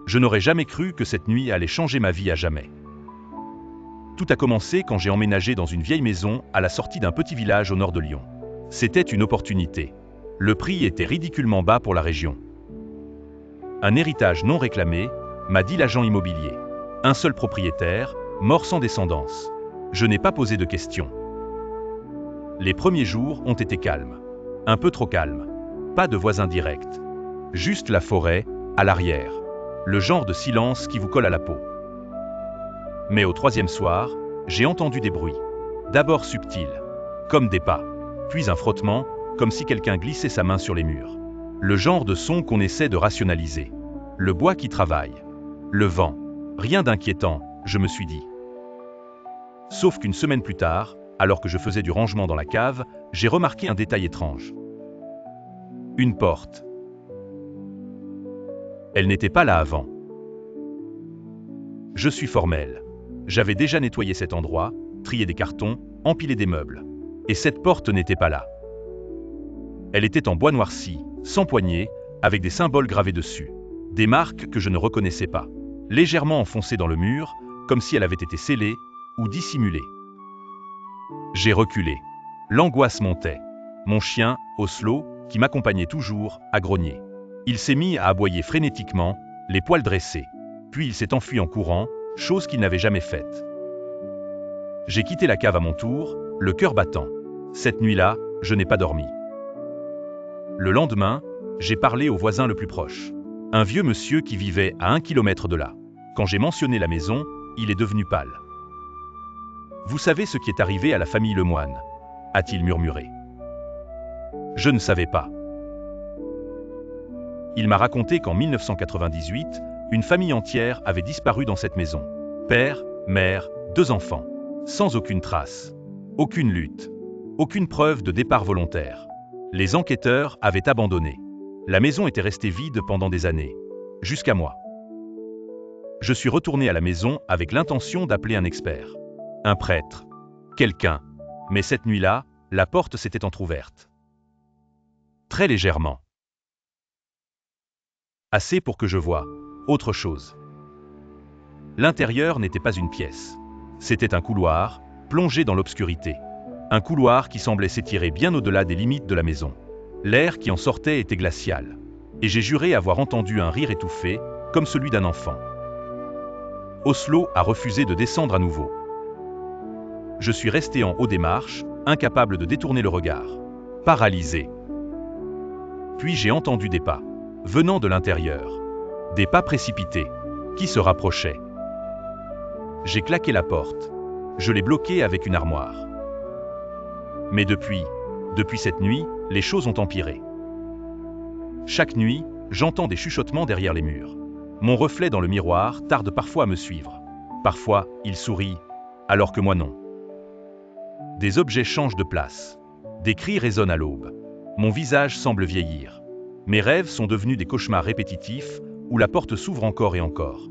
Je n'aurais jamais cru que cette nuit allait changer ma vie à jamais. Tout a commencé quand j'ai emménagé dans une vieille maison à la sortie d'un petit village au nord de Lyon. C'était une opportunité. Le prix était ridiculement bas pour la région. Un héritage non réclamé, m'a dit l'agent immobilier. Un seul propriétaire, mort sans descendance. Je n'ai pas posé de questions. Les premiers jours ont été calmes. Un peu trop calmes. Pas de voisins directs. Juste la forêt, à l'arrière. Le genre de silence qui vous colle à la peau. Mais au troisième soir, j'ai entendu des bruits. D'abord subtils, comme des pas. Puis un frottement, comme si quelqu'un glissait sa main sur les murs. Le genre de son qu'on essaie de rationaliser. Le bois qui travaille. Le vent. Rien d'inquiétant, je me suis dit. Sauf qu'une semaine plus tard, alors que je faisais du rangement dans la cave, j'ai remarqué un détail étrange. Une porte. Elle n'était pas là avant. Je suis formel. J'avais déjà nettoyé cet endroit, trié des cartons, empilé des meubles. Et cette porte n'était pas là. Elle était en bois noirci, sans poignée, avec des symboles gravés dessus. Des marques que je ne reconnaissais pas. Légèrement enfoncées dans le mur, comme si elle avait été scellée ou dissimulée. J'ai reculé. L'angoisse montait. Mon chien, Oslo, qui m'accompagnait toujours, a grogné. Il s'est mis à aboyer frénétiquement, les poils dressés. Puis il s'est enfui en courant, chose qu'il n'avait jamais faite. J'ai quitté la cave à mon tour, le cœur battant. Cette nuit-là, je n'ai pas dormi. Le lendemain, j'ai parlé au voisin le plus proche. Un vieux monsieur qui vivait à 1 kilomètre de là. Quand j'ai mentionné la maison, il est devenu pâle. « Vous savez ce qui est arrivé à la famille Lemoine » a-t-il murmuré. Je ne savais pas. Il m'a raconté qu'en 1998, une famille entière avait disparu dans cette maison. Père, mère, 2 enfants. Sans aucune trace. Aucune lutte. Aucune preuve de départ volontaire. Les enquêteurs avaient abandonné. La maison était restée vide pendant des années. Jusqu'à moi. Je suis retourné à la maison avec l'intention d'appeler un expert. Un prêtre. Quelqu'un. Mais cette nuit-là, la porte s'était entr'ouverte. Très légèrement. Assez pour que je voie autre chose. L'intérieur n'était pas une pièce. C'était un couloir, plongé dans l'obscurité. Un couloir qui semblait s'étirer bien au-delà des limites de la maison. L'air qui en sortait était glacial. Et j'ai juré avoir entendu un rire étouffé, comme celui d'un enfant. Oslo a refusé de descendre à nouveau. Je suis resté en haut des marches, incapable de détourner le regard. Paralysé. Puis j'ai entendu des pas, venant de l'intérieur. Des pas précipités, qui se rapprochaient. J'ai claqué la porte. Je l'ai bloquée avec une armoire. Mais depuis cette nuit, les choses ont empiré. Chaque nuit, j'entends des chuchotements derrière les murs. Mon reflet dans le miroir tarde parfois à me suivre. Parfois, il sourit, alors que moi non. Des objets changent de place. Des cris résonnent à l'aube. Mon visage semble vieillir. Mes rêves sont devenus des cauchemars répétitifs où la porte s'ouvre encore et encore.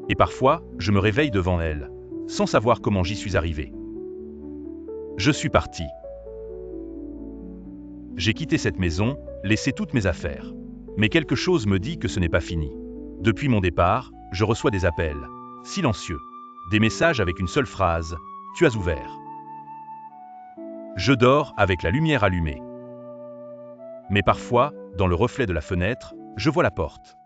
Et parfois, je me réveille devant elle, sans savoir comment j'y suis arrivé. Je suis parti. J'ai quitté cette maison, laissé toutes mes affaires. Mais quelque chose me dit que ce n'est pas fini. Depuis mon départ, je reçois des appels, silencieux, des messages avec une seule phrase, « Tu as ouvert ». Je dors avec la lumière allumée. Mais parfois, dans le reflet de la fenêtre, je vois la porte.